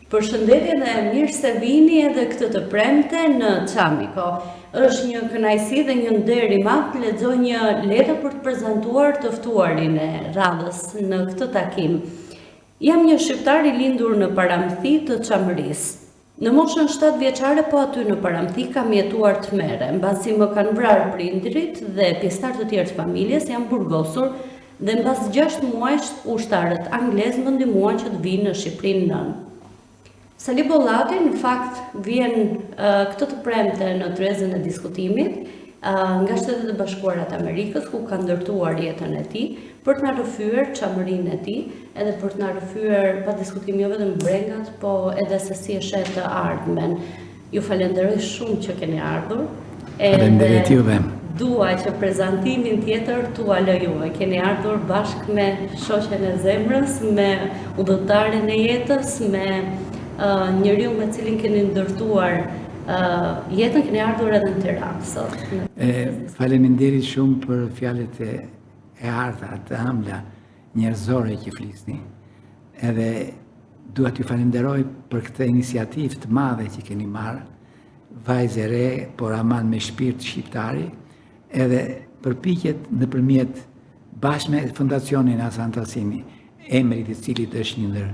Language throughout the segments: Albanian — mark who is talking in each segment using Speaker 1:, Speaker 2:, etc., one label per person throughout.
Speaker 1: Përshëndetje dhe mirë se vini edhe këtë të premte në Çamiko. Është një kënaqësi dhe një nder i madh të lexoj një letër për të prezantuar të ftuarin e radhës në këtë takim. Jam një shqiptar i lindur në Paramthi të Çamërisë. Në moshën 7 vjeçare po aty në Paramthi kam jetuar tmerre, mbasi më kanë vrarë prindrit dhe pjesëtar të tjerë të familjes jam burgosur dhe mbas 6 muajsh ushtarët anglez më ndihmuan që të vinë në Shqipërinë nën. Sali Bollati në fakt vjen këtë të premte në tryezën e diskutimit nga Shtetet e Bashkuara të Amerikës, ku ka ndërtuar jetën e tij për të na rrëfyer çamërinë e tij, edhe për të na rrëfyer pa diskutim jo vetëm brengat, po edhe se si e shet të ardhmen. Ju falenderoj shumë që keni ardhur.
Speaker 2: Faleminderit juve.
Speaker 1: Dua që prezantimin tjetër t'ua lë juve. Keni ardhur bashkë me shoqen e zemrës, me udhëtaren e jetës, me njeriu me cilin keni ndërtuar jetën, keni ardhur edhe në Tiranë sot.
Speaker 2: Faleminderit shumë për fjalët e arta, të ëmbla, njerëzore që flisni. Edhe dua t'ju falenderoj për këtë iniciativë të madhe që keni marrë, vajzë e re, por aman me shpirt shqiptari, edhe përpiqet nëpërmjet bashkë me Fondacionin Hasan Tassimi, emrit i cilit është një ndër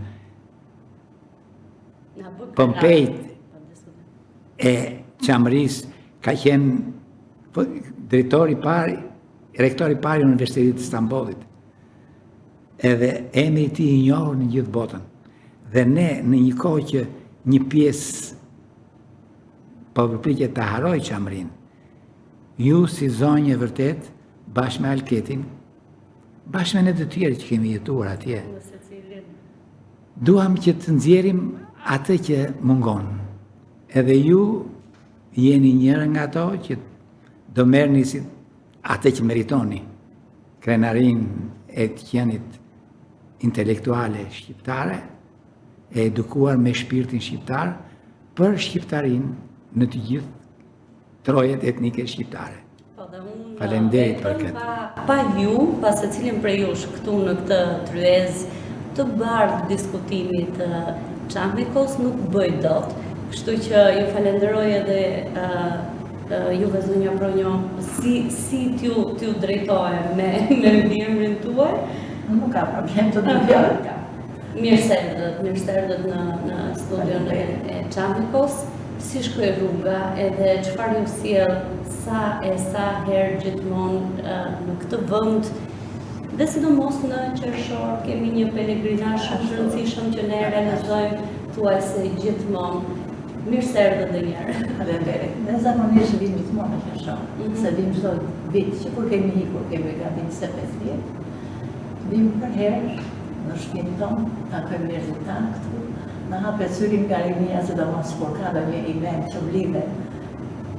Speaker 2: Pompejt e Çamërisë, ka qenë drejtori i parë, rektori i parë i Universitetit të Stambollit. Edhe emri i tij i njohur në gjithë botën. Dhe ne në një kohë që një pjesë po përpiqet ta harrojë Çamërinë, ju si zonjë vërtet, bashkë me Alketin, bashkë me ne të tjerë që kemi jetuar atje, duam që të nxjerrim atë që mungon. Edhe ju jeni njërë nga ato që do merrni si atë që meritoni, krenarin e të qenit intelektuale shqiptare, e edukuar me shpirtin shqiptar për shqiptarin në të gjithë trojet etnike shqiptare. Faleminderit për këtë.
Speaker 1: Pa ju, pas secilin prej jush këtu në këtë tryezë të bardhë diskutimit Çamikos nuk bëj dot, kështu që ju falenderoj edhe juve zonja Pronjo, si t'ju drejtoje me emrin tuaj.
Speaker 3: Nuk ka problem të të fjallë.
Speaker 1: Mirë se erdhët në studion e Çamikos. Si shkoj rruga edhe çfarë ju sjell sa herë gjithmonë në këtë vend, dhe sidomos në Qershor kemi një pelegrinazh shumë të rëndësishëm që ne realizojmë thuajse gjithmonë. Mirë se erdhët edhe një herë.
Speaker 3: Faleminderit. Ne zakonisht vim gjithmonë në Qershor, se vim çdo vit, që kur kemi ikur, kemi gati 25 vjet. Vim për herë në shtëpinë tonë, takojmë njerëzit tanë këtu. Në hapet syrin nga rinia, sidomos kur ka një event që vlidhe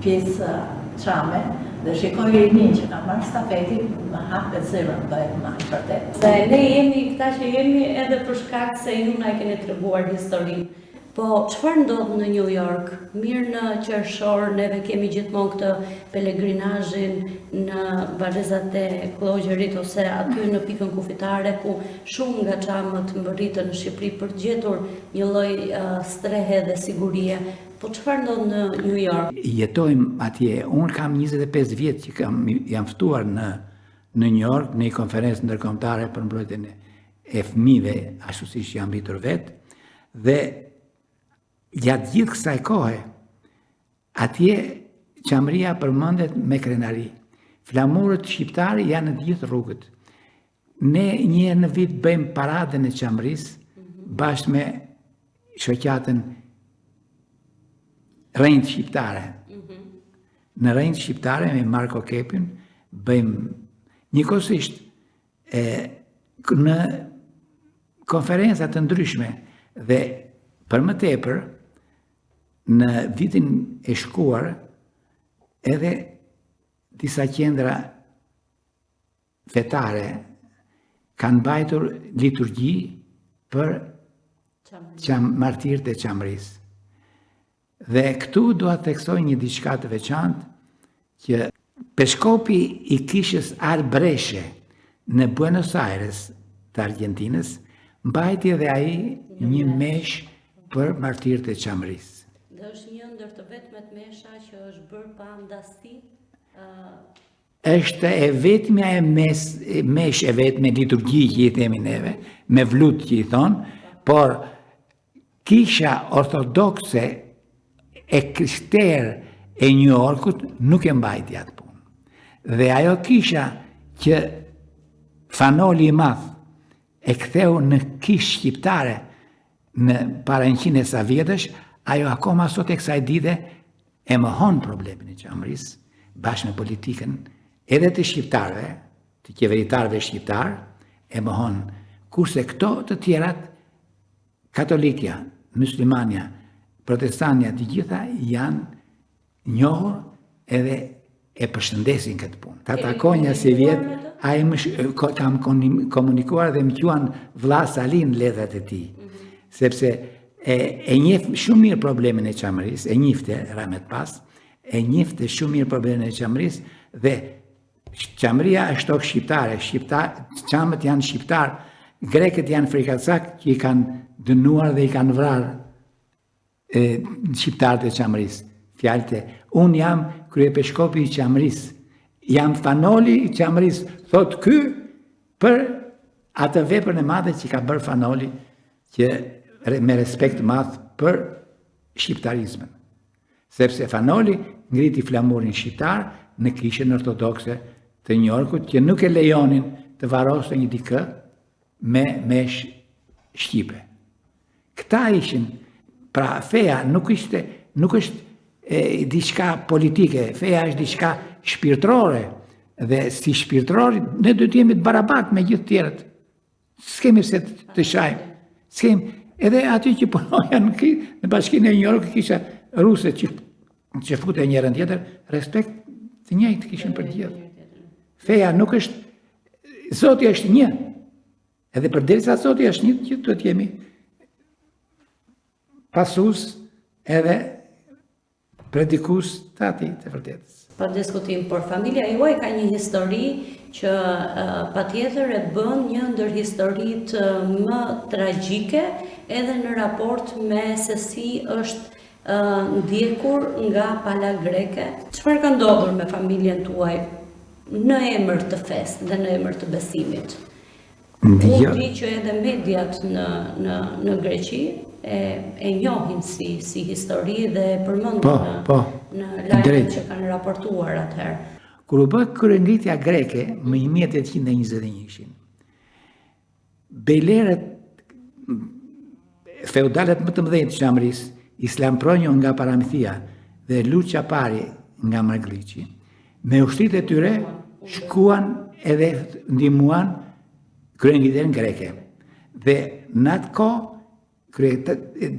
Speaker 3: pjesë çame, dhe shikoj rinin që ka marrë stafetin, më hapet zemra bëhet më e vërtetë.
Speaker 1: Dhe ne jemi këta që jemi edhe për shkak se ju na e keni treguar historinë. Po çfarë ndodh në New York? Mirë në Qershor, neve kemi gjithmonë këtë pelegrinazhin në varrezat e Klogjërit ose aty në pikën kufitare ku shumë nga çamët mbërritën në Shqipëri për të gjetur një lloj strehe dhe sigurie. Po çfarë ndodh në New York?
Speaker 2: Jetojmë atje. Unë kam 25 vjet që jam ftuar në New York në një konferencë ndërkombëtare për mbrojtjen e fëmijëve, ashtu siç jam mbitur vet, dhe gjatë gjithë kësaj kohe, atje Çamëria përmendet me krenari. Flamurët shqiptare janë në të gjithë rrugët. Ne një herë në vit bëjmë paradën e Çamërisë bashkë me shoqatën Rënjtë Shqiptare. Në Rënjtë Shqiptare me Marko Kepin bëjmë njëkohësisht në konferenca të ndryshme dhe për më tepër në vitin e shkuar edhe disa qendra fetare kanë mbajtur liturgji për martirët e Çamërisë. Dhe këtu dua të theksoj një diçka të veçantë që peshkopi i kishës Arbreshe në Buenos Aires të Argentinës mbajti edhe ai një mesh për martirët e Qamërisë.
Speaker 1: Dhe është një ndër të vetmet mesha që është bërë pa ndasti?
Speaker 2: Është e vetmja mesh e vetme liturgji që i themi neve, me vlut që i thonë, por kisha ortodokse e krishterë e New Yorkut nuk e mbajti atë punë. Dhe ajo kisha që Fanoli i Madh e ktheu në kishë shqiptare në para 100 e sa vjetësh, ajo akoma sot e kësaj dite e mohon problemin e Qamërisë, bashkë me politikën edhe të shqiptarëve, të qeveritarëve shqiptarë, e mohon, kurse këto të tjerat, katolikja, muslimania, protestania, të gjitha janë njohur edhe e përshëndesin këtë punë. Ta takonja si vjetë, kam komunikuar dhe më quan vlla Salin letrat e tij, sepse e njeh shumë mirë problemin e Qamërisë, e njifte Rahmet Pas, e njifte shumë mirë problemin e Qamërisë dhe Qamëria është tokë shqiptare, Qamët janë shqiptar, grekët janë frikacak që i kanë dënuar dhe i kanë vrarë shqiptarët e Qamërisë. Fjalët, unë jam kryepeshkopi i Qamërisë, jam Fanoli i Qamërisë, thot ky për atë veprën e madhe që ka bërë Fanoli që me respekt madh për shqiptarizmën. Sepse Fanoli ngriti flamurin shqiptar në kishën ortodokse të New Yorkut që nuk e lejonin të varoste një dikë me mesh shqipe. Këta ishin, pra feja nuk është diçka politike, feja është diçka shpirtërore dhe si shpirtërori ne do të jemi të barabartë me gjithë tjerët. S'kemi se të shajmë. S'kemi edhe aty që punoja në Bashkinë e New York kisha ruse që fute njërën tjetër, respekt të njëjtë kishin për gjithë. Feja nuk është, Zoti është një, edhe përderisa Zoti është një, që do të jemi pasus edhe predikus të ati të vërtetës.
Speaker 1: Pa diskutim, por familja juaj ka një histori që patjetër e bën një ndër historitë më tragjike edhe në raport me se si është ndjekur nga pala greke. Çfarë ka ndodhur me familjen tuaj në emër të fesë dhe në emër të besimit? Unë di që edhe mediat në Greqi e njohin si histori dhe përmendën në lajmet që kanë raportuar atëherë.
Speaker 2: Kur u bë kryengritja greke më 1821, bejlerët feudalët më të mëdhenj të Qamërisë, Islam Pronjo nga Paramithia dhe Luça Pari nga Margliçi, me ushtritë e tyre shkuan edhe ndihmuan kryengritjen greke. Dhe në atë kohë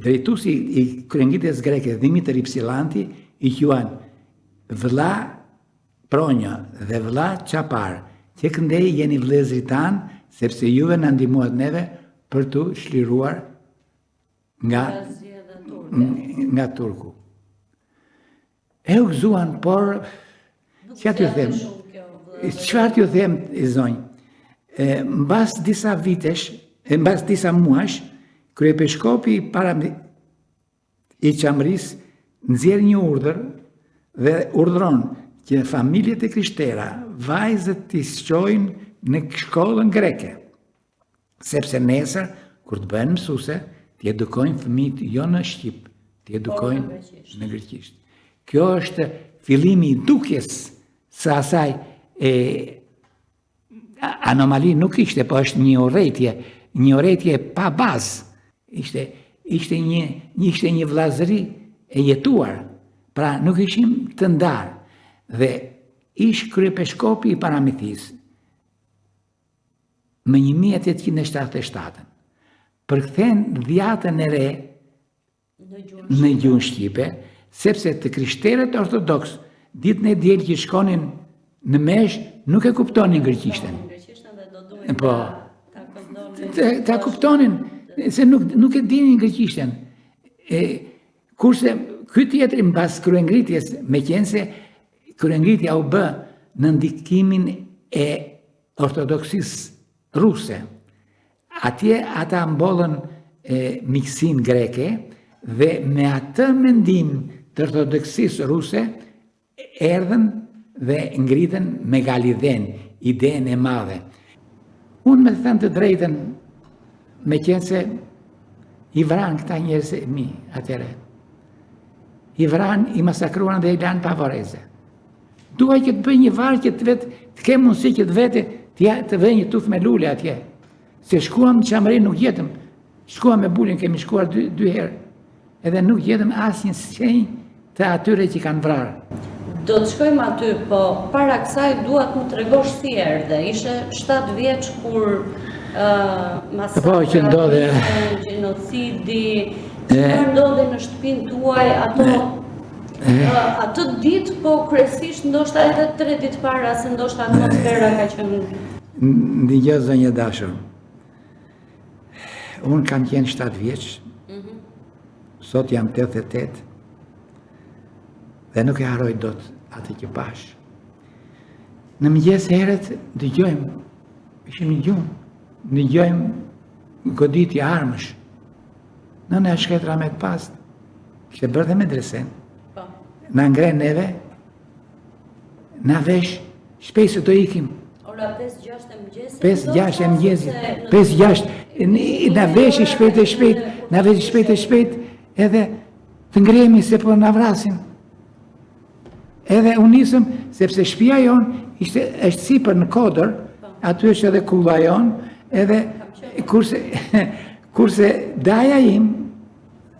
Speaker 2: drejtuesi i kryengritjes greke Dimitri Ypsilanti i quan vëlla Pronjo dhe vëlla Çapar, që këndej jeni vëllezërit tanë, sepse juve na ndihmuat neve për të shliruar nga turku. E u gëzuan, por çfarë t'ju them? Çfarë t'ju them, zonjë? Mbas disa vitesh, mbas disa muash, kryepeshkopi i Qamërisë nxjerr një urdhër dhe urdhëron që familjet e krishtera, vajzët t'i shkojnë në shkollën greke, sepse nesër, kur të bëhen mësuese, t'i edukojnë fëmijët jo në shqip, t'i edukojnë në greqisht. Kjo është fillimi i dukjes së asaj anomali nuk ishte, po është një urrëtie pa bazë. Ishte një vllazëri e jetuar, pra nuk ishim të ndarë. Dhe ish kryepeshkopi i Paramithisë më 1877 përkthen dhjatën e re në gjuhën shqipe, sepse të krishterët ortodoks ditën e diel që shkonin në mesh nuk e kuptonin greqishten. Po, ta kuptonin se nuk e dinin greqishten. Kurse ky tjetri mbas kryengritjes, meqense kryengritja u bë në ndikimin e ortodoksisë ruse. Atje ata mbollën miksin greke Dhe me atë mendim të ortodoksisë ruse, erdhen dhe ngritën megalidhen, idenë e madhe. Unë me thënë të drejtën, me qenë se i vranë këta njerëz e mi atëre. I vranë, i masakruan dhe i lanë pavareze. Duaj që të bëj një varë që të vetë, të ke mundësi që të vete, të vej një tuf me lule atje. Se shkuam në Qamëri nuk jetëm, shkuam me bulin, kemi shkuar dy herë. Edhe nuk jetëm asnjë shenjë të atyre që kanë vrarë.
Speaker 1: Do të shkojmë aty, po para kësaj duat më tregosh si erdhe. Ishe 7 vjeç kur masakra, gjenocidi, çfarë ndodhi në shtëpinë tuaj, atë ditë, po kryesisht ndoshta edhe 3 ditë para, se ndoshta atmosfera ka qenë.
Speaker 2: Ndëgjoj zonjë dashur. Unë kam qenë 7 vjeç. Sot jam 88. Dhe nuk e harroj dot atë që pash. Në mëngjes herët dëgjojmë, ishim në gjumë, dëgjojmë goditje armësh. Nëna e shkret Rahmet Past, kishte bërë dhe medresen. Na ngren neve, na vesh, shpejt se do ikim.
Speaker 1: Ora 5-6 e mëngjesit.
Speaker 2: 5-6 e mëngjesit. 5-6, na vesh shpejt e shpejt, edhe të ngremi se po na vrasin. Edhe unë nisëm, sepse shtëpia jonë është sipër në kodër, aty është edhe kulla jonë, edhe kurse daja im,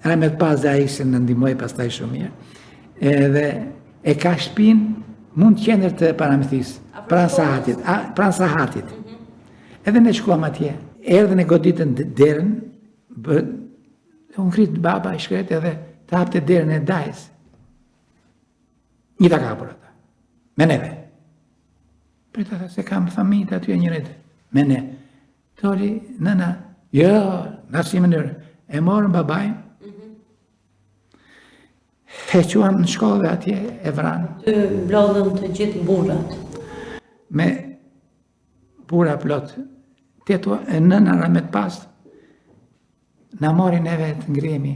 Speaker 2: Rahmet Past daja se në ndihmoi pastaj shumë mirë, edhe e ka shtëpinë mund qendër të Paramethis, pranë sahatit. Edhe ne shkuam atje, erdhën e goditën derën, unë ngrit baba i shkret edhe të hapte derën e dajës. Një ta kapur ata, me neve. Prita ta se kam familje aty e njëret, me ne. Thori, nëna, jo, në asnjë mënyrë, e morën babaj, e quan në shkollë dhe atje e vranë.
Speaker 1: Ty mblodhën të gjithë burrat.
Speaker 2: Me bura plot, nëna Rahmet Past, na mori neve të ngremi,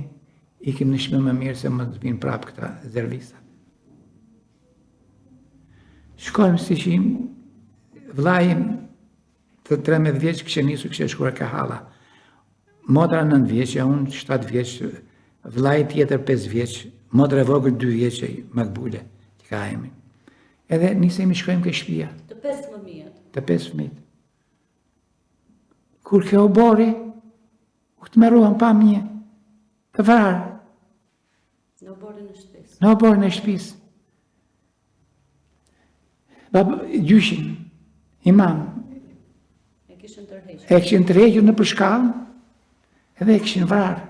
Speaker 2: ikim në shmë më mirë se më të vinë prapë këta zervisat. Shkojmë si qim, vlajim të 13 vjeç kështë nisu kështë shkuar ka hala. Motra 9 vjeç, unë 7 vjeç, vlaj tjetër 5 vjeç, motra vogël 2 vjeç, Makbule, që ka emi. Edhe nisemi shkojmë ke shtëpia.
Speaker 1: Të 5 fëmijët.
Speaker 2: Të 5 fëmijët. Kur ke u bori, u të meruan pa mje, të vrarë.
Speaker 1: Në oborin e shtëpisë.
Speaker 2: Në oborin e shtëpisë. Gjyshin, imam, e kishin tërhequr në përshkallë, edhe e kishin vrarë.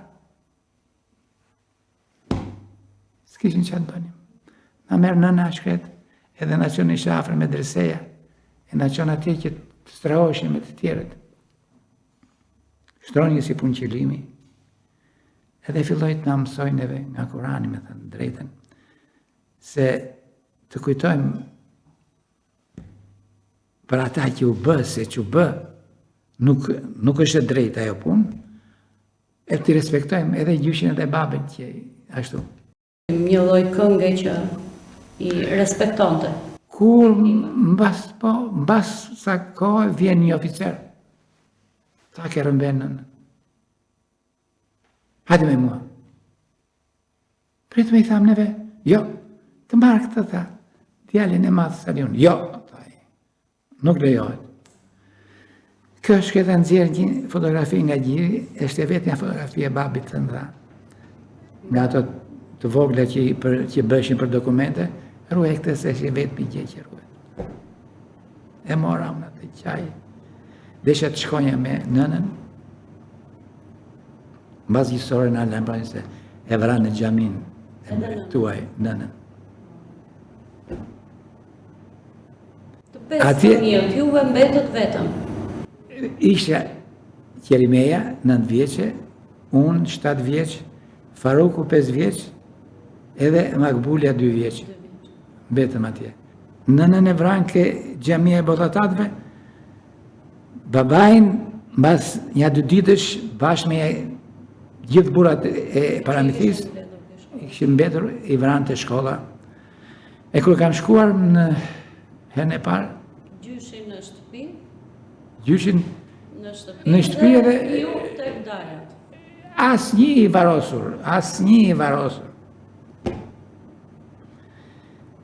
Speaker 2: S'kishin që të bënim. Na merë nëna shkret, edhe na qonë ishte afër me dreseja, e na qonë atje që të strahoshin me të tjerët. Shtroni si punë qëllimi, edhe filloj të na mësojnë neve nga Kurani, me thënë drejten, se të kujtojmë për ata që u bë, se që u bë, nuk është drejt ajo punë, e të respektojmë edhe gjyshin edhe babën që ashtu.
Speaker 1: Një lloj kënge që i respektonte.
Speaker 2: Kur mbas sa kohë vjen një oficer, ta ke rëmbenën. Hajde me mua. Pritë me i thamë neve, jo, të marrë këtë tha, djalin e madhë Salion, jo, nuk lejohet. Kjo është këtë nëzirë një fotografi nga gjiri, është e vetë një fotografi e babit të ndra. Nga ato të vogla që bëshin për dokumente, ruaj këtë se është e vetë për gjë që ruaj. E mora unë atë qaj, desha të shkonja me nënën, mbas gjësore në alën pranë se e vranë në gjamin e tuaj nënën.
Speaker 1: Atje juve mbetët vetëm.
Speaker 2: Ishte Qerimeja 9 vjeçe, unë 7 vjeç, Faruku 5 vjeç, edhe Makbulja 2 vjeç. Betëm atje. Nënën e vranë ke xhamia e bollatatëve, babain mbas një 2 ditësh bashkë me Gjithë burrat e Paramithis kishin mbetur i vranë të shkolla. E kur kam shkuar në herën e parë,
Speaker 1: Gjyshin në shtëpi,
Speaker 2: gjyshin
Speaker 1: në
Speaker 2: Në shtëpi
Speaker 1: dhe
Speaker 2: edhe-
Speaker 1: ju tek darat.
Speaker 2: asnjë i varosur.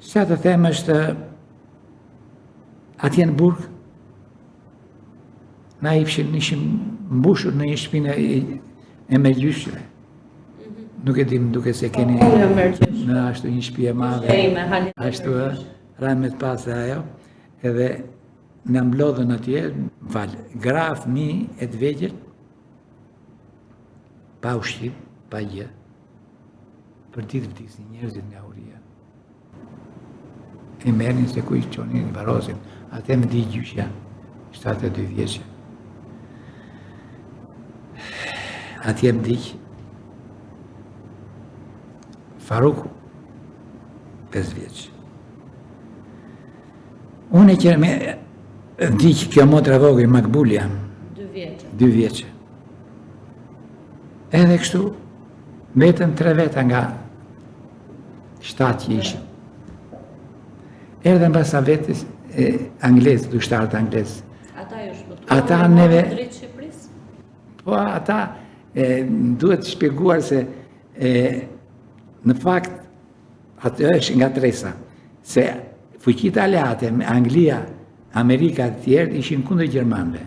Speaker 2: Sa të them është atje në burg, na ishim mbushur në një shtëpinë e me gjyshve. Nuk e dim duke se keni
Speaker 1: Unë merr gjysh.
Speaker 2: në ashtu një shtëpi e madhe.
Speaker 1: Ej me halit.
Speaker 2: Ashtu ramet pas e ajo, edhe në mblodhën atje, gra fëmijë e të vegjël, pa ushqim, pa gjë, për ditë vdisin njerëzit nga uria. I merrnin se ku i qonin, i varosin, atë më di gjyshja, 72 vjeçë. Atje më di Faruku, 5 vjeçë. Unë e që me di që kjo motra vogël Makbulia,
Speaker 1: 2 vjeçë.
Speaker 2: 2 vjeçë. Edhe kështu, vetëm 3 veta nga 7 që ishim. Erdhen pas sa vetës anglez, dushtarët anglez.
Speaker 1: Ata ju shpëtuan.
Speaker 2: Ata neve-
Speaker 1: drejt Shqipërisë.
Speaker 2: Po ata duhet shpjeguar se në fakt atë është nga tresa, se fuqitë aleate, Anglia, Amerika të tjerë ishin kundër gjermanëve.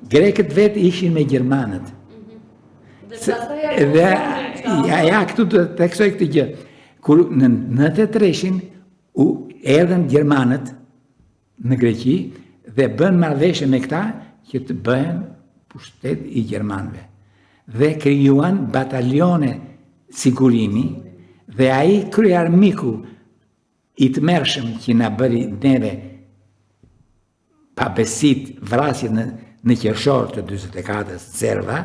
Speaker 2: Grekët vetë ishin me gjermanët.
Speaker 1: Dhe pastaj
Speaker 2: Ja këtu të theksoj këtë gjë. Kur në të treshin u erdhen gjermanët në Greqi dhe bën marrëveshje me këta që të bëhen pushtet i gjermanëve. Dhe krijuan batalione sigurimi dhe ai kryearmiku i të mërshëm që na bëri neve pa besit vrasjet në qershor të 44-s Zerva,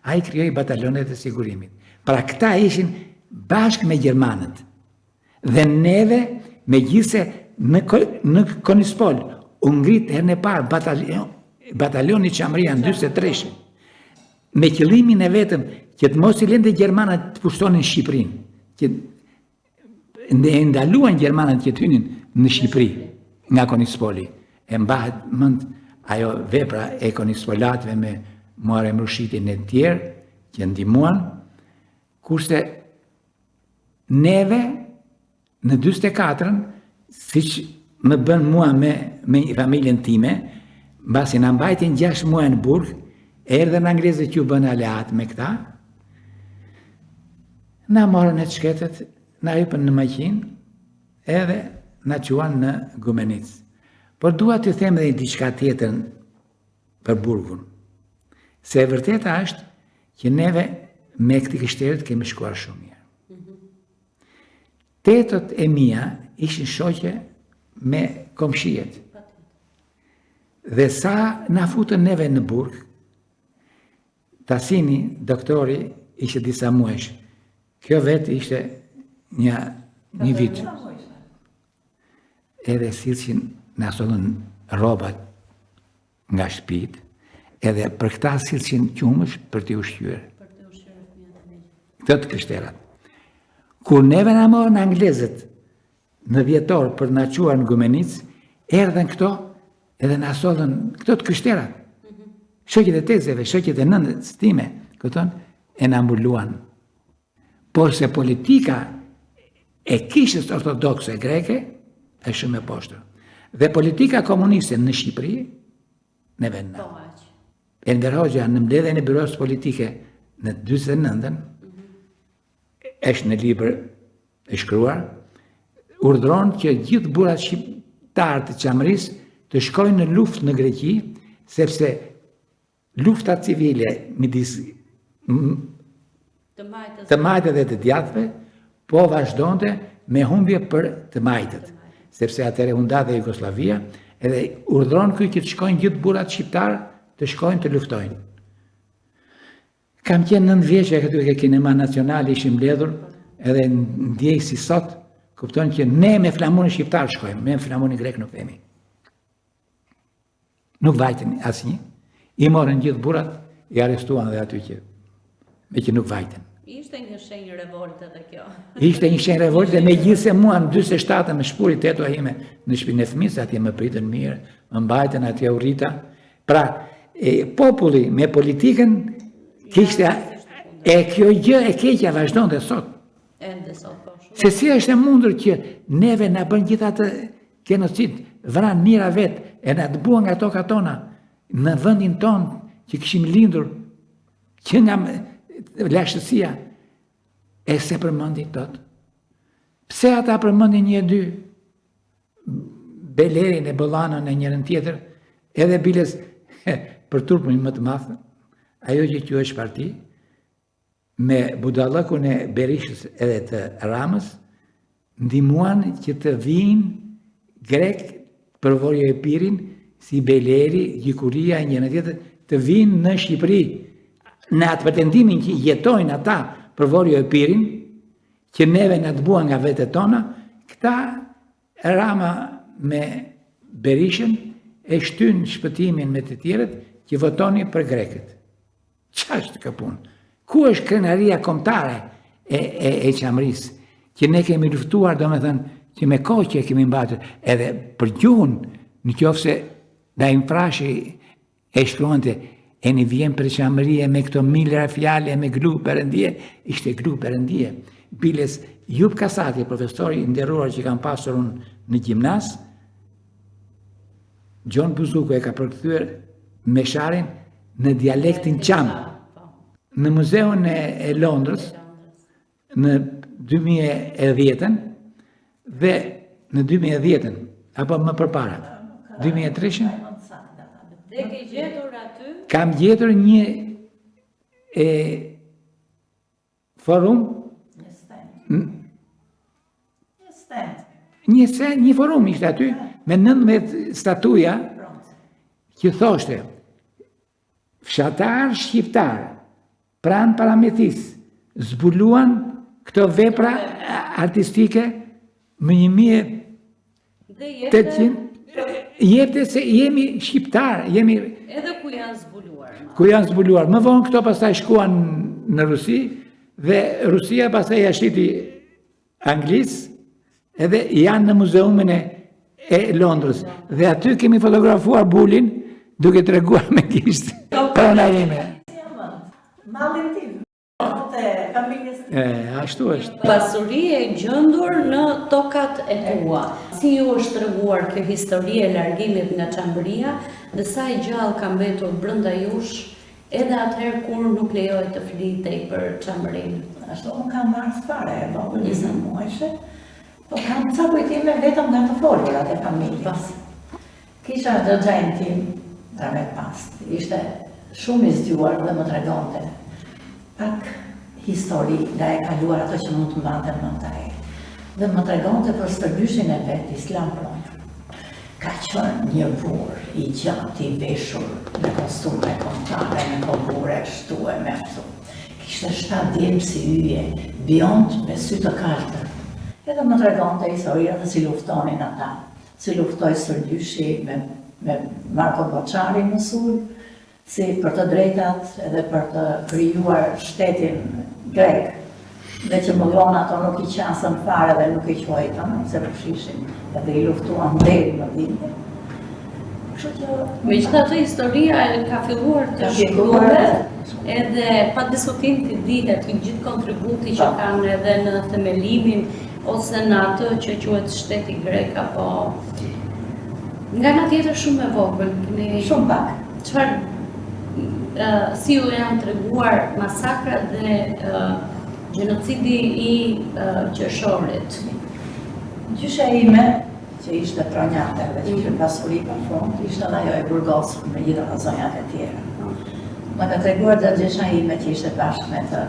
Speaker 2: ai krijoi batalionet e sigurimit. Pra këta ishin bashkë me gjermanët. Dhe neve, megjithse në Konispol, u ngrit herën e parë batalioni Çamria në 43-shin, me qëllimin e vetëm që të mos i lënte gjermanët të pushtonin Shqipërinë, që e ndaluan gjermanët që të hynin në Shqipëri nga Konispoli. E mbahet mend ajo vepra e Konispolatëve me Muharrem Rushitin e tjerë që ndihmuan, kurse neve në 44-ën, siç më bën mua me familjen time, mbasi na mbajtin 6 muaj në burg, erdhen anglezët që u bën aleat me këta, na morën e shketët, na hypën në maqinë, edhe na quan në Gumenic. Por dua të them edhe diçka tjetër për burgun. Se e vërteta është që neve me këti kështerit kemi shkuar shumë mirë. Tetët e mia ishin shoqe me komshijet. Dhe sa na futën neve në burg, Tasini, doktori, ishte disa muesh. Kjo vetë ishte një vit. Edhe silshin na sollën rrobat nga shtëpit, edhe për këta silshin qumësh për t'i ushqyer. Këtë të kështerat. Kur neve na morën anglezët në dhjetor për na quar në Gumenic, erdhen këto edhe na sollën këto të kështerat. Shoqet e tezeve, shoqet e nënës time, këton, e na mbuluan. Por se politika e kishës ortodokse greke është shumë e poshtër. Dhe politika komuniste në Shqipëri, neve në. Enver Hoxha në mbledhjen e byros politike në 49-ën, është në libër e shkruar, urdhëron që gjithë burrat shqiptar të Çamrisë të shkojnë në luftë në Greqi, sepse lufta civile midis të majtët dhe të djathtëve po vazhdonte me humbje për të majtët, sepse atëherë u nda dhe Jugoslavia, edhe urdhëron ky që të shkojnë gjithë burrat shqiptar të shkojnë të luftojnë. Kam qenë 9 vjeçë këtu ke Kinema Nacional, ishim mbledhur, edhe ndjej si sot, kupton që ne me flamurin shqiptar shkojmë, me flamurin grek nuk themi. Nuk vajtën asnjë. I morën gjithë burrat, i arrestuan dhe aty që me që nuk vajten.
Speaker 1: Ishte një shenjë revolte dhe kjo.
Speaker 2: Ishte një shenjë revolte, me gjithë se mua në 47 me shpuri teto ime në shtëpinë e fëmijës, atje më pritën mirë, më mbajtën, atje u rrita. Pra, populli me politikën kishte, e kjo gjë e keqja vazhdon dhe sot.
Speaker 1: Ende sot po shumë.
Speaker 2: Se si është e mundur që neve na bën gjithë atë genocid, vran mira vetë, e na të bua nga toka tona, në vendin tonë që kishim lindur, që nga lashësia, e se përmëndin tot. Pse ata përmëndin një dy, Belerin e Bollanën e njërën tjetër, edhe biles për turpën më të mathë, ajo që kjo është parti, me budallëkun e Berishës edhe të Ramës, ndihmuan që të vinë grek përvojë e Pirin, si Beleri, Gjikuria e njërën tjetër, të vinë në Shqipëri, në atë pretendimin që jetojnë ata për Vorjo e Pirin, që neve në të bua nga vete tona, këta Rama me Berishën e shtyn shpëtimin me të tjerët që votoni për grekët. Qa është kë punë? Ku është krenaria kombëtare e qamërisë? Që ne kemi luftuar, do me thënë, që me koqe kemi mbatër, edhe për gjuhën, në qofë se da infrashi e shkruante, e një vjen për qamërie me këto milra fjale, me glu përëndije, ishte glu përëndije. Biles, Jup Kasati, profesori nderuar që kam pasur unë në gjimnas, Gjon Buzuku e ka përkthyer Mesharin në dialektin qam. Në muzeun e Londrës, në 2010 dhe në 2010, apo më përpara, 2003,
Speaker 1: Dhe ke gjetur aty?
Speaker 2: kam gjetur një forum, një forum ishte aty, me 19 statuja, që thoshte, fshatar shqiptar, pranë Parametis, zbuluan këto vepra artistike më 1800, jepte se jemi shqiptar, jemi...
Speaker 1: Edhe ku janë zbuluar.
Speaker 2: Ku janë zbuluar. Më vonë këto pastaj shkuan në Rusi, dhe Rusia pastaj ja shiti Anglisë, edhe janë në muzeumin e Londrës. Dhe aty kemi fotografuar Bulin, duke të reguar me kishtë. Prana ime.
Speaker 3: Mallin tim.
Speaker 2: Ashtu është.
Speaker 1: Pasuri e gjendur në tokat e tua. Si ju është treguar kjo histori e largimit nga çambëria dhe sa i gjallë ka mbetur brenda jush edhe atëherë kur nuk lejohet të flitej për çambërinë?
Speaker 3: Ashtu unë kam marrë fare e vogël 20 muajshe, po kam ca kujtime vetëm nga të foljurat e familjes. Kisha dëgjain tim, Ramet Past, ishte shumë i zgjuar dhe më tregonte pak histori nga e kaluar ato që mund të mbante më taj. Dhe më tregonte për stërbyshin e vet, Islam Pronjë. Ka qenë një burr i gjatë i veshur me kostume kombëtare, me kombure, shtu e me ashtu. Kishte 7 djemë si yje, bjond me sy të kaltër. Edhe më tregonte historia dhe si luftonin ata. Si luftoi Stërdyshi me Marko Boçari në sulm, si për të drejtat edhe për të krijuar shtetin grek, dhe që më vonë ato nuk i qasën fare dhe nuk i quajtën, se përfshishin edhe i luftuan deri më dhimbje. Kështu që
Speaker 1: Megjithatë historia ka filluar të shkruhet, edhe pa diskutim të dihet gjithë kontributi që kanë edhe në themelimin ose në atë që quhet shteti grek, apo nga ana tjetër shumë e vogël.
Speaker 3: shumë pak.
Speaker 1: Çfarë si ju janë treguar masakra dhe gjenocidi i qershorit?
Speaker 3: Gjysha ime, që ishte pronjate dhe që ishte pasuri për fund, ishte dhe ajo e burgosur me gjitha të zonjat e tjera. Më ka treguar dhe gjysha ime që ishte bashkë me të,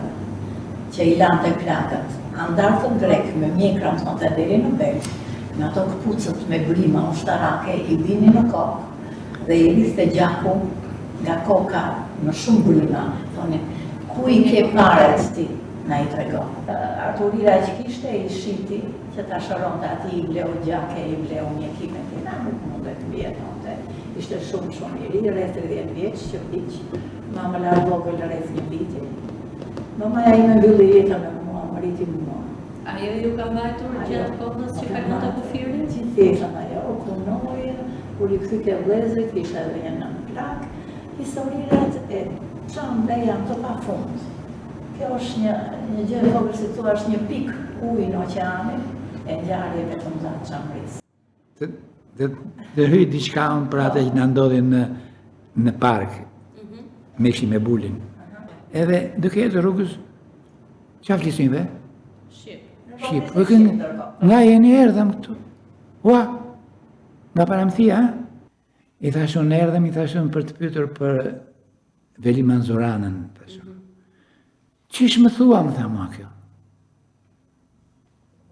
Speaker 3: që i lante plakët, andartën grek me mjekra të të deri në bel, me ato këpucët me brima ushtarake i vini në kokë dhe i rriste gjaku nga koka në shumë brima, thonin, ku i ke paret ti, na i tregon. Arturira që kishte i shiti, që ta shëronte ati i bleu gjake, i bleu mjekime, tina nuk mundet të vjetonte. Ishte shumë i ri, rreth 30 vjeç që vdiq, ma më larë vogël rreth 1 viti. Mamaja ime mbylli jetën me mua, mariti mua.
Speaker 1: Ajo ju ka mbajtur gjatë kohës që kalon të kufirit?
Speaker 3: Gjithjetën ajo, punoi, kur i kthye vëllezërit, ishte edhe një nën plak. Historirat e çambe janë të pafund. Kjo është një gjë e vogël, si thua, është një pikë uji në oqeanin e ngjarjeve të mëdha të çamrisë.
Speaker 2: Dhe hyj diçka unë për atë që na ndodhi në park, me kishim me bulin. Edhe duke jetë rrugës, çfarë flisim ve? Shqip. Nga jeni erdhëm këtu. Ua, nga Paramthia, I thashun erdhëm, I thashun për të pyetur për Veli Manzuranën. Qish më thua, më tha mua kjo?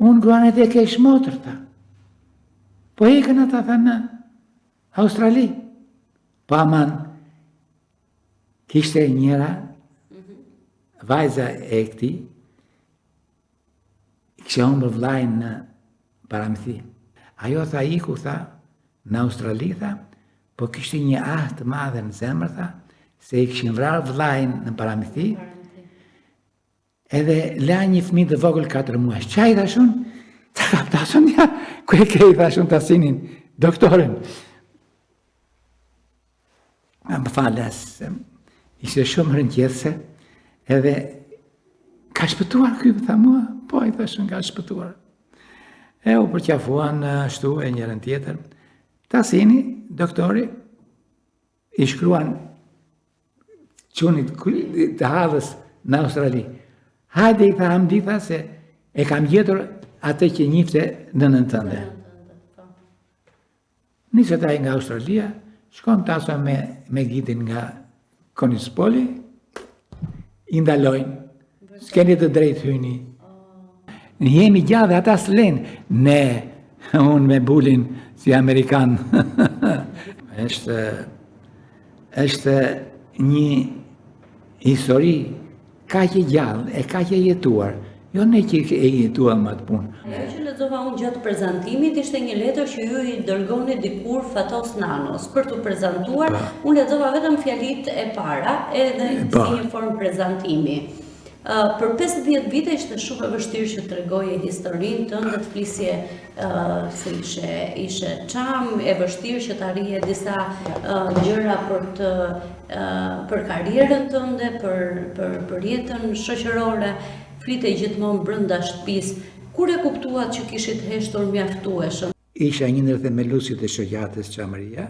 Speaker 2: Unë gruanet e kesh motër, tha. Po ikën ata, tha, në Australi. Po aman, kishte njëra, vajza e këti, kishte humbur vllajën në Paramthi. Ajo tha iku, tha, në Australi, tha, po kishte një të madhe në zemër, tha, se I kishin vrarë vllajën në Paramthi, edhe la një fëmijë të vogël 4 muaj. Qa I thashun? Ta kaptasun, ja, ku e ke I thashun të asinin, doktorin. Më falas, ishte shumë rënqethse, edhe ka shpëtuar ky, tha mua, po I thashun ka shpëtuar. E u përqafuan ashtu e njërën tjetër. Tasini, doktori, I shkruan qunit të hadhës në Australi. Hajde I tha Hamdi, tha, se e kam gjetur atë që njifte në nënën tënde. Niset ai nga Australia, shkon taso me gidin nga Konispoli, I ndalojnë, s'keni të drejtë hyni. Ne jemi gjallë, ata s'len, ne, unë me bulin si Amerikan. është një histori kaq e gjallë, e kaq e jetuar, jo ne që e jetuam atë punë.
Speaker 1: Ajo që lexova unë gjatë prezantimit ishte një letër që ju I dërgoni dikur Fatos Nanos për t'u prezantuar. Unë lexova vetëm fjalitë e para edhe si një formë prezantimi. Për 50 vite ishte shumë e vështirë që të tregoje historinë tënde, të flisje se ishe çam, e vështirë që të arrije disa gjëra për karrierën tënde, për jetën shoqërore, flite gjithmonë brenda shtëpisë. Kur e kuptuat që kishit heshtur mjaftueshëm?
Speaker 2: Isha një ndër themeluesit e shoqatës Çamëria,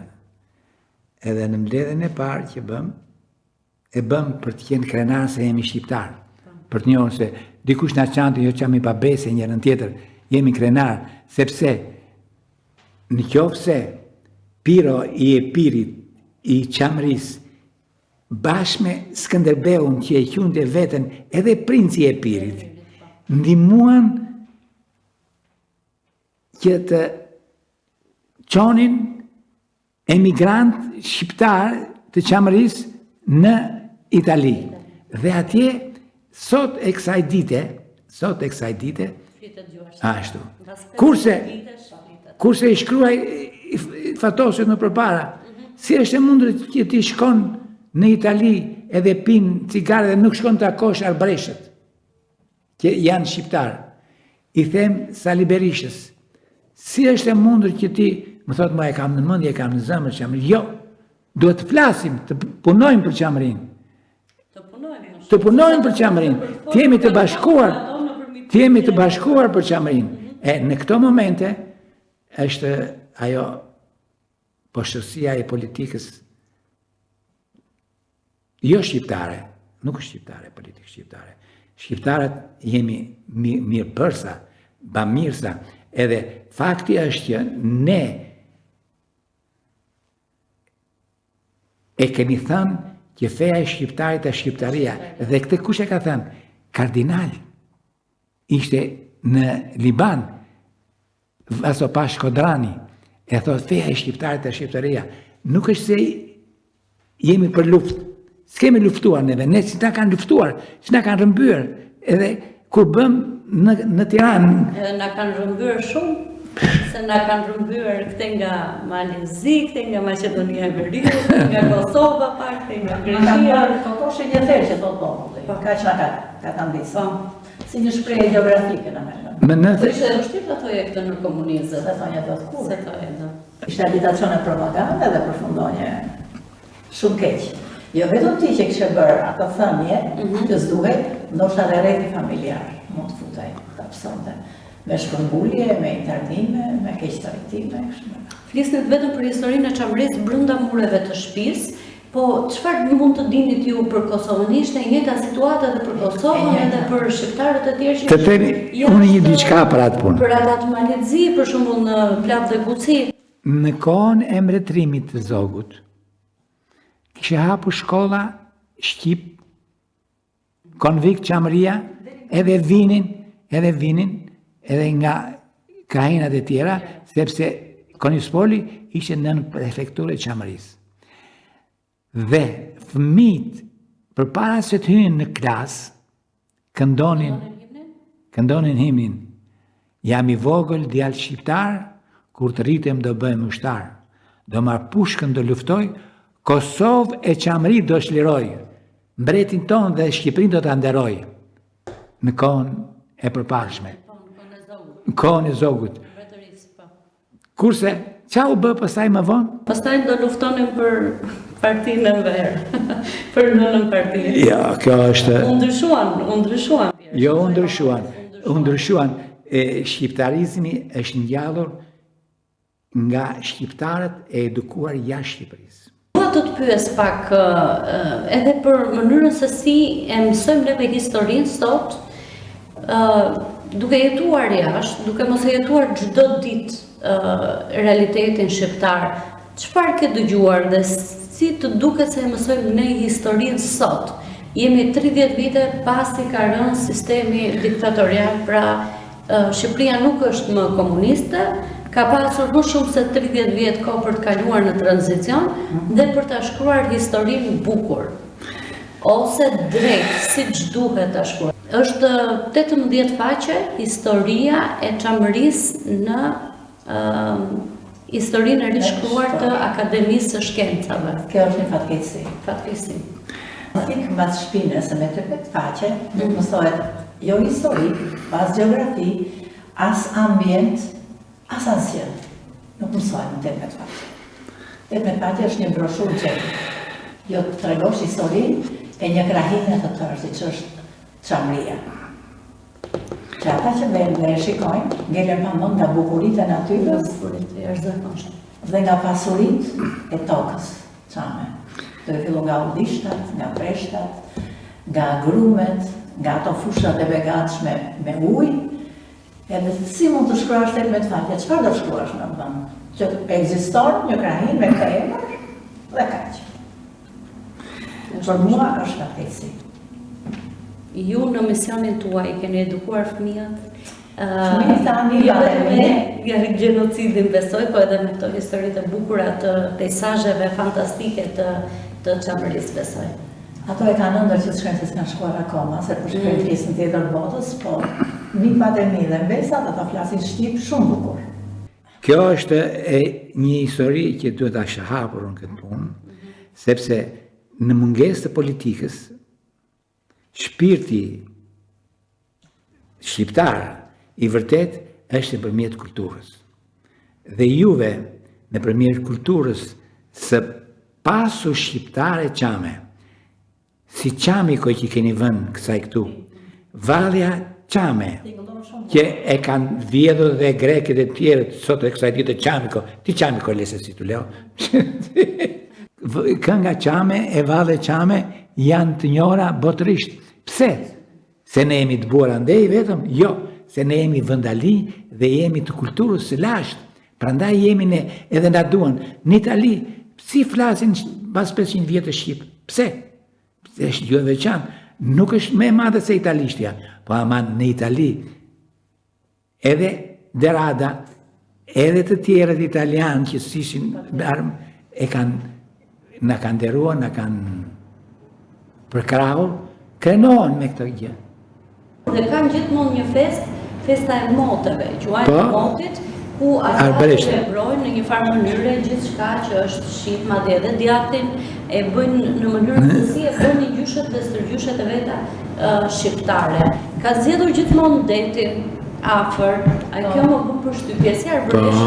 Speaker 2: edhe në mbledhjen e parë që e bëm për të qenë krenar se jemi shqiptar. Për të njohur se dikush na çante, jo çami pa bese njërën tjetër, jemi krenar, sepse në qoftë se Piro I Epirit, I Çamërisë, bashkë me Skënderbeun që e quante veten edhe princi I Epirit, ndihmuan që të çonin emigrant shqiptar të Çamërisë në Itali. Dhe atje sot e kësaj dite, ashtu. Kurse I shkruaj Fatosit më përpara, si është e mundur që ti shkon në Itali edhe pin cigare dhe nuk shkon të akosh arbreshët, që janë shqiptarë. I them Sali Berishës, si është e mundur që ti, më thotë, ma e kam në mendje, e kam në zemër Çamërinë. Jo, duhet të flasim, të punojmë për Çamërinë. Të punojmë për Çamërinë, të jemi të bashkuar për Çamërinë. E në këto momente është ajo poshtërsia e politikës jo shqiptare, nuk është shqiptare, politikë shqiptare. Shqiptarët jemi mirëbërësa, bamirësa, edhe fakti është që ne e kemi thënë që feja e shqiptarit e shqiptaria, dhe këtë kush e ka thënë? Kardinal. Ishte në Liban, Vasopa Shkodrani, e thotë feja e shqiptarit e shqiptaria. Nuk është se jemi për luftë, s'kemi luftuar neve, ne si na kanë luftuar, si na kanë rëmbyer, edhe kur bëm në Tiranë.
Speaker 1: Na kanë rëmbyer shumë. Se na kanë rrëmbyer këte nga Malezi, këte nga Maqedonia e Veriut, nga Kosova pak, këte nga Greqia.
Speaker 3: Kokoshi një therë që thot populli, ka që na ka të ndisë. Si një shprehje geografike në mendon.
Speaker 1: Ishte e vështirë të thoje këtë në komunizëm.
Speaker 3: Se thonja të kur.
Speaker 1: Se thoje do.
Speaker 3: Ishte agitacione propagande dhe përfundonje shumë keq. Jo vetëm ti që kishe bërë ato thënie, që s'duhej, ndoshta edhe rreti familjar mund të futej, ta pësonte. Me shpërngulje, me internime, me keqtrajtime, kështu.
Speaker 1: Flisnit vetëm për historinë e Çamërisë brenda mureve të shtëpisë, po çfarë mund të dinit ju për Kosovën? Ishte e njëjta situatë edhe për Kosovën edhe për shqiptarët e tjerë që
Speaker 2: të themi unë një diçka për atë punë.
Speaker 1: Për ata të Malezi, për shembull në Plavë dhe Guci.
Speaker 2: Në kohën e mbretërimit të Zogut, kishte hapur shkolla shqip, konvikt Çamëria, edhe vinin, edhe nga krahinat e tjera, sepse Konispoli ishte nën prefekturë e Çamërisë. Dhe fëmijët, përpara se të hynin në klasë, këndonin himnin. Jam i vogël djalë shqiptar, kur të rritem do bëhem ushtar. Do marr pushkën do luftoj, Kosovë e Çamëri do shliroj. Mbretin ton dhe Shqipërinë do ta nderoj. Në kohën e përparshme. Në kohën e Zogut. Kurse, qa u bë pastaj më vonë?
Speaker 1: Pastaj do luftonin për partinë e verë, për nënën partinë.
Speaker 2: Ja, kjo është...
Speaker 1: U ndryshuan.
Speaker 2: Jo, u ndryshuan. Shqiptarizmi është ngjallur nga shqiptarët e edukuar jashtë Shqipërisë.
Speaker 1: Dua të të pyes pak edhe për mënyrën se si e mësojmë neve historinë sot, duke jetuar jashtë, duke mos e jetuar çdo ditë realitetin shqiptar, çfarë ke dëgjuar dhe si të duket se e mësojmë ne historinë sot? Jemi 30 vite pasi ka rënë sistemi diktatorial, pra Shqipëria nuk është më komuniste, ka pasur më shumë se 30 vjetë kohë për të kaluar në tranzicion dhe për të shkruar historinë bukur, ose drejt, si që duhet të shkruar. Është 18 faqe historia e Çamërisë në historinë e rishkruar të Akademisë së Shkencave.
Speaker 3: Kjo është një fatkeqësi.
Speaker 1: Fatkeqësi.
Speaker 3: Tik mbas shpinës se me 18 faqe, nuk mësohet jo historik, as gjeografi, as ambient, as asgjë. Nuk mësohet në 18 faqe. 18 faqe është një broshurë që jo të tregosh historinë e një krahine të tërë, siç është Çamëria. Që ata që dhe e shikojnë, ngelen pa mend nga bukuritë e natyrës dhe nga pasuritë e tokës çame. Të fillu nga udhishtat, nga preshtat, nga grumet, nga ato fushat e begatshme me ujë, edhe si mund të shkruash 18 faqe, çfarë do shkruash në vend? Që ekziston një krahinë me këtë emër dhe kaq. Për mua është fatkeqësi.
Speaker 1: Ju në misionin tuaj keni edukuar fëmijët?
Speaker 3: Fëmijët tani
Speaker 1: nga gjenocidin besoj, po edhe me këto historitë e bukura të peizazheve fantastike të Çamërisë besoj.
Speaker 3: Ato e kanë ëndër që shkojnë se s'kan shkuar akoma, se për shkojnë pjesën tjetër të botës, po mipat e mi dhe mbesat ato flasin shqip shumë bukur.
Speaker 2: Kjo është një histori që duhet ta shahapur në këtë punë, sepse në mungesë të politikës, shpirti shqiptar i vërtet është nëpërmjet kulturës. Dhe juve nëpërmjet kulturës së pasur shqiptare çame, si Çamiko që keni vënë kësaj këtu, Vallja Çame, që e kanë vjedhur dhe grekët e tjerët sot e kësaj ditë Çamiko, ti Çamiko lese si tu leo. Kënga Çame e Vallja Çame janë të njohura botërisht. Pse? Se ne jemi të buar andej vetëm? Jo, se ne jemi vëndali dhe jemi të kulturës së lashtë. Prandaj jemi ne, edhe na duan. Në Itali, si flasin pas 500 vjetë shqip? Pse? Pse është gjuhë veçantë. Nuk është më e madhe se italishtja, po ama në Itali edhe Derada, edhe të tjerët italianë që ishin na kanë nderuar, na kanë përkrahur, krenohen me këtë gjë.
Speaker 1: Dhe kanë gjithmonë një festa e moteve, quajnë motit, ku ata celebrojnë në një farë mënyre gjithçka që është shqip, madje edhe djathtin e bëjnë në mënyrë të si e bëjnë gjyshet dhe stërgjyshet e veta shqiptare. Ka zgjedhur gjithmonë detin afër, kjo më bë përshtypje si Arvëresh.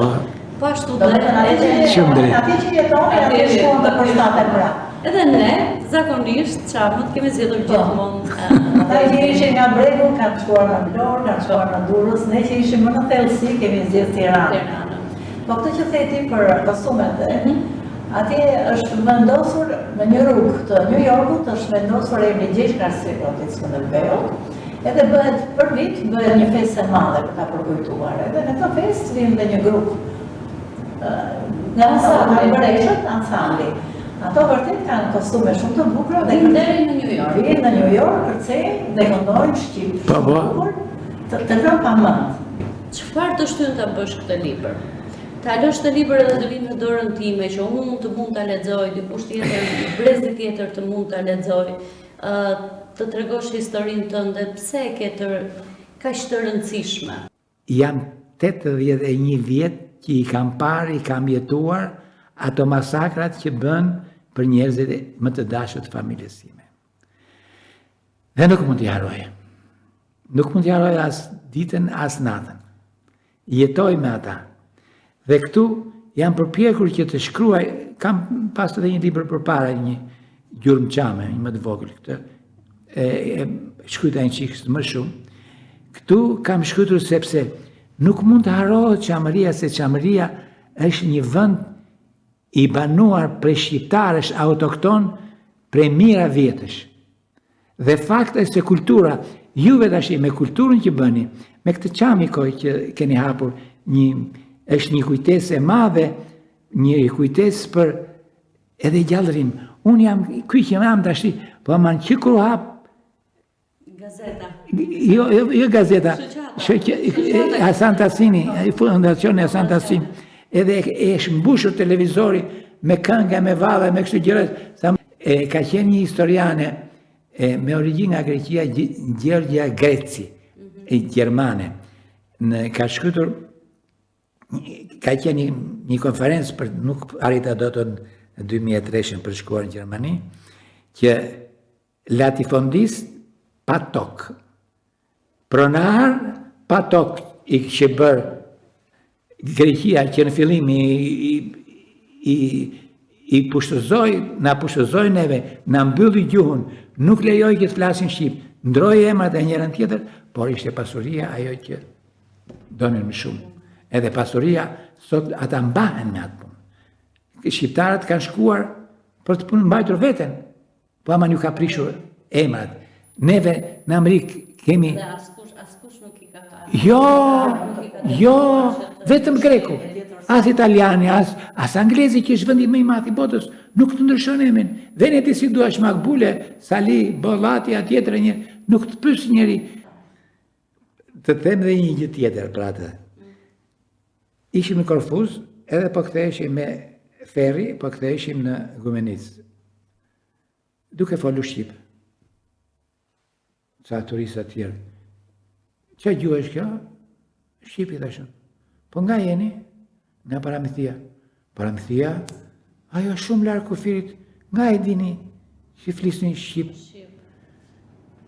Speaker 1: Po ashtu dhe
Speaker 3: atje që jetoni, atje shkon të përshtaten pra.
Speaker 1: Edhe ne, zakonisht, çamët kemi zgjedhur gjithmonë.
Speaker 3: Ata që ishin nga Bregu, kanë shkuar nga Vlorë, kanë shkuar nga Durrës, ne që ishim më në thellësi kemi zgjedhur Tiranën. Po këtë që theti për kostumet, atje është vendosur në një rrugë të New Yorkut, është vendosur emri Gjergj Karselotit Skënderbeu. Edhe bëhet për vit, bëhet një festë e madhe për ta përkujtuar. Edhe në këtë festë vjen dhe një grup nga ansambli. Ato vërtet kanë kostume shumë të bukura dhe
Speaker 1: deri në New York.
Speaker 3: Vjen në New York, kërcejnë dhe këndojnë shqip. Të rënë pa mend.
Speaker 1: Çfarë të shtyn ta bësh këtë libër? Ta lësh të libër edhe të vinë në dorën time, që unë të mund ta lexoj, dikush tjetër, brezi tjetër të mund ta lexoj, të tregosh historinë tënde, pse e ke kaq të rëndësishme?
Speaker 2: Jam 81 vjet që i kam parë, i kam jetuar ato masakrat që bën për njerëzit më të dashur të familjes time. Dhe nuk mund t'i harroj. Nuk mund t'i harroj as ditën, as natën. Jetoj me ata. Dhe këtu jam përpjekur që të shkruaj, kam pas edhe një libër përpara, një gjurmë qame, një më të vogël këtë, shkruajta një çik më shumë. Këtu kam shkruar sepse nuk mund të harrohet Çamëria, se Çamëria është një vend i banuar prej shqiptarësh autokton prej mijëra vjetësh. Dhe fakti është se kultura, juve tash me kulturën që bëni, me këtë Çamikoj që keni hapur, është një kujtesë e madhe, një kujtesë për edhe gjallërim. Unë jam ky që jam tash, po man që kur hap
Speaker 1: gazeta.
Speaker 2: Jo gazeta. Hasan Tassini, fondacioni Hasan Tassini. Edhe është mbushur televizori me këngë, me valla, me kështu gjëra. Ka qenë një historiane me origjinë nga Greqia, Gjergja Greci, gjermane. Ka shkruar, ka qenë një konferencë për nuk arrita dot në 2003 për shkuar në Gjermani, që latifondist pa tokë, pronar pa tokë i kishte bërë Greqia, që në fillim i pushtozoi, na pushtozoi neve, na mbylli gjuhën, nuk lejoi që të flasin shqip, ndroi emrat e njërin tjetër, por ishte pasuria ajo që donin më shumë. Edhe pasuria sot ata mbahen me atë punë. Shqiptarët kanë shkuar për të punë mbajtur veten, po ama ju ka prishur emrat. Neve në Amerikë kemi
Speaker 1: askush nuk i ka.
Speaker 2: Jo, vetëm greku. As italiani, as anglezi që është vendi më i madh i botës, nuk të ndryshon emrin. Veneti si duash Makbule, Sali, Bollati, tjetër një, nuk të pyes njëri. Të them edhe një gjë tjetër për atë. Ishim në Korfuz, edhe po ktheheshim me ferri, po ktheheshim në Gumenic. Duke folur shqip. Sa turistë të tjerë. Çfarë gjuhë është kjo? Shqipi thashën. Po nga jeni? Nga Paramithia. Paramithia, ajo është shumë larg kufirit. Nga e dini që flisnin shqip?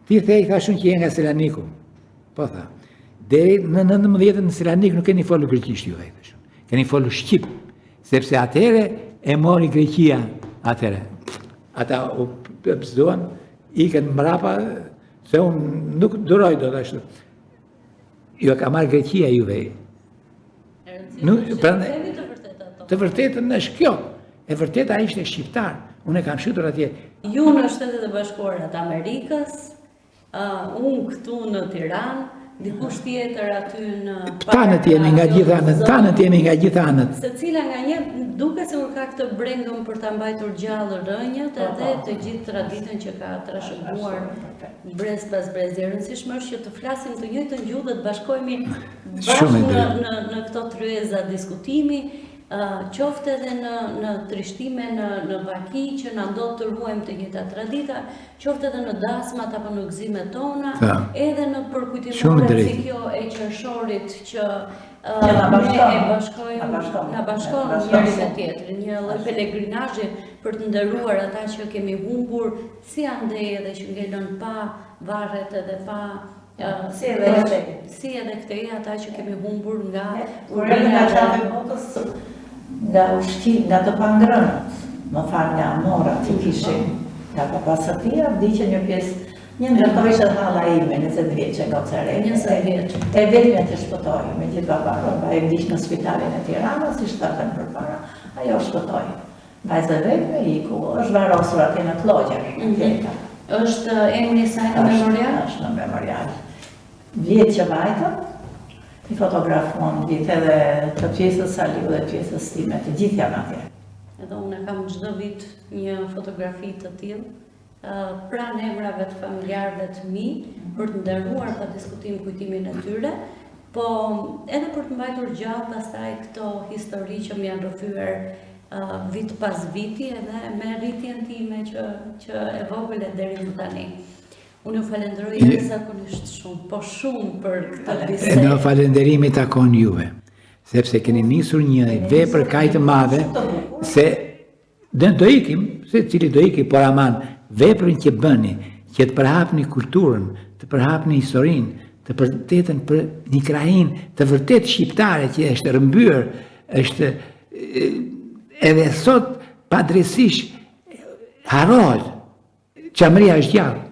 Speaker 2: Ti thej thashun që je nga Selaniku. Po tha. Deri në 19 në Selanik nuk keni folur greqisht ju thashun. Keni folur shqip, sepse atëherë e mori Greqia atëherë. Ata u pëzduan, ikën mbrapa, se unë nuk duroj do të ashtu. Jo ka marrë Greqia juve. Të vërtetën është kjo. E vërteta ishte shqiptar. Unë e kam shkuar atje.
Speaker 1: Ju në Shtetet e Bashkuara të Amerikës, unë këtu në Tiranë, dikush tjetër aty në
Speaker 2: Tanët jemi nga gjithë anët.
Speaker 1: Secila nga një duket se ka këtë brengën për ta mbajtur gjallë rënjët edhe të gjithë traditën që ka trashëguar brez pas brez. E rëndësishme është që të flasim të njëjtën gjuhë dhe të bashkohemi bashkë në këto tryeza diskutimi, qofte edhe në trishtime në vaki që na ndodh të ruajmë të njëjtat tradita, qofte edhe në dasmat apo në gëzimet tona, edhe në përkujtimore si kjo e qershorit që na bashkon njëri me tjetrin, një lloj pellegrinazhi për të nderuar ata që kemi humbur, si andej edhe që ngelën pa varret edhe pa si edhe këtej ata që kemi humbur nga
Speaker 3: nga ushqim, nga të pangrënët, më falë nga morat që kishim nga papasatia, di që një pjesë, një ndërtoj që hala ime, 20 vjeqe nga cere,
Speaker 1: 20 vjeqe.
Speaker 3: E vetëme të shpëtoj, me gjithë babaron, ba e vdish në spitalin e Tirana, si shtatën për para, ajo shpëtoj. Vajzë e vetëme iku, është varosur atje në Klogjer,
Speaker 1: është emri i saj në memorial?
Speaker 3: Është në memorial. Vjetë që vajtëm, i fotografon vit edhe të pjesës Saliu dhe pjesës time, të gjithë janë atje.
Speaker 1: Edhe unë kam çdo vit një fotografi të tillë, pranë emrave të familjarëve të mi, për të nderuar pa diskutim kujtimin e tyre, po edhe për të mbajtur gjallë pastaj këto histori që më janë rrëfyer vit pas viti edhe me rritjen time që e vogël e deri më tani. Unë ju falenderoj jashtëzakonisht shumë, po shumë për këtë bisedë.
Speaker 2: Në falenderimi takon juve, sepse keni nisur një vepër kaq të madhe, se do ikim, se cili do iki, por aman, veprën që bëni, që të përhapni kulturën, të përhapni historinë, të përtetën për një krahinë të vërtet shqiptare që është rëmbyer, është edhe sot padrejtisht harrohet, çamëria është gjallë.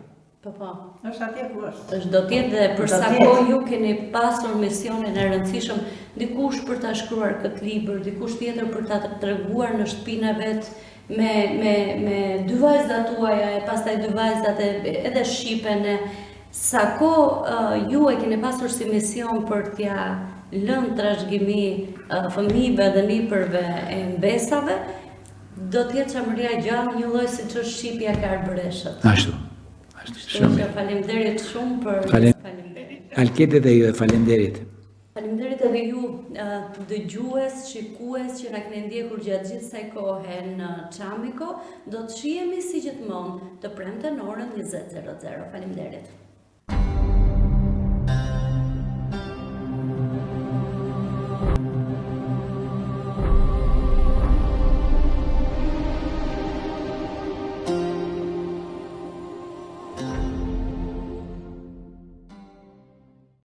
Speaker 1: Po.
Speaker 3: Është atje ku është.
Speaker 1: Është do tjetë dhe për sa kohë ju keni pasur misionin e rëndësishëm, dikush për ta shkruar këtë libër, dikush tjetër për ta treguar në shtëpinë e vet me dy vajzat tuaja e pastaj dy vajzat edhe shqipen. Sa kohë ju e keni pasur si mision për t'ja lënë trashëgimi fëmijëve dhe nipërve e mbesave, do t'jetë çamëria gjallë një lloj siç është shqipja ka arbereshët.
Speaker 2: Ashtu.
Speaker 1: Faleminderit shumë për faleminderit.
Speaker 2: Alkete dhe ju e falenderit.
Speaker 1: Faleminderit edhe ju dëgjues, shikues që na keni ndjekur gjatë gjithë kësaj kohe në Çamiko. Do të shihemi si gjithmonë të premten orën 20:00. Faleminderit.